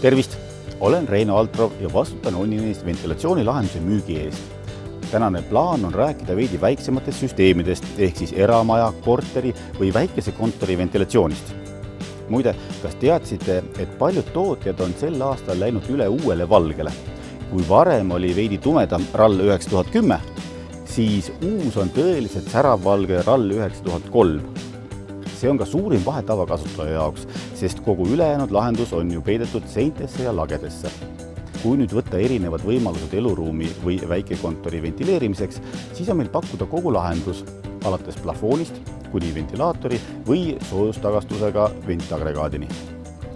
Tervist! Olen Reino Altrov ja vastutan Onineist ventilatsioonilahenduse müügi eest. Tänane plaan on rääkida veidi väiksematest süsteemidest, ehk siis eramaja, korteri või väikese kontori ventilatsioonist. Muide, kas teadsite, et paljud tootjad on sel aastal läinud üle uuele valgele? Kui varem oli veidi tumedam RAL 9010, siis uus on tõeliselt säravvalge RAL 9003. See on ka suurim vahe tavakasutaja jaoks, sest kogu ülejäänud lahendus on ju peidetud seintesse ja lagedesse. Kui nüüd võtta erinevad võimalused eluruumi või väikekontori ventileerimiseks, siis on meil pakkuda kogu lahendus, alates plafoonist kuni ventilaatori või soojustagastusega ventagregaadini.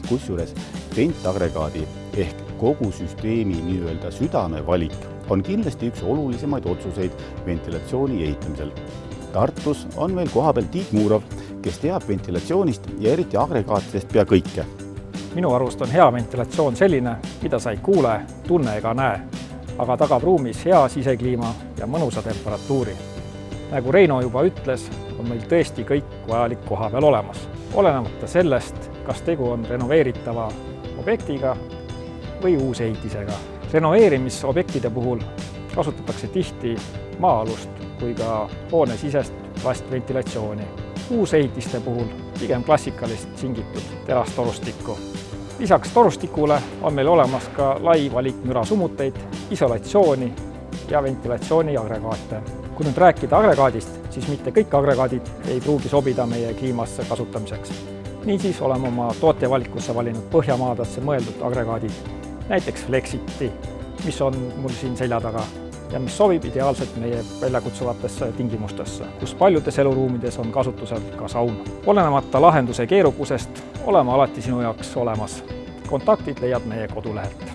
Kusjuures ventagregaadi ehk kogu süsteemi nii-öelda südame valik on kindlasti üks olulisemaid otsuseid ventilatsiooni ehitamisel. Tartus on meil kohapeal Tiit Muurov, kes teab ventilatsioonist ja eriti agregaatidest pea kõike. Minu arust on hea ventilatsioon selline, mida sa ei kuule, tunne ega näe, aga tagab ruumis hea sisekliima ja mõnusa temperatuuri. Nagu Reino juba ütles, on meil tõesti kõik vajalik koha peal olemas. Olenemata sellest, kas tegu on renoveeritava objektiga või uusehitisega. Renoveerimisobjektide puhul kasutatakse tihti maa-alust kui ka hoonesisest plastventilatsiooni. Uusehitiste puhul pigem klassikalist singitud terastorustikku. Lisaks torustikule on meil olemas ka lai valik mürasummuteid, isolatsiooni ja ventilatsiooni agregaate. Kui nüüd rääkida agregaadist, siis mitte kõik agregaadid ei pruugi sobida meie kliimasse kasutamiseks. Niisiis oleme oma tootjavalikusse valinud Põhjamaadesse mõeldud agregaadid, näiteks Flexiti, mis on mul siin selja taga ja mis sobib ideaalselt meie väljakutsuvatesse tingimustesse, kus paljudes eluruumides on kasutusel ka saun. Olenemata lahenduse keerukusest oleme alati sinu jaoks olemas. Kontaktid leiad meie kodulehelt.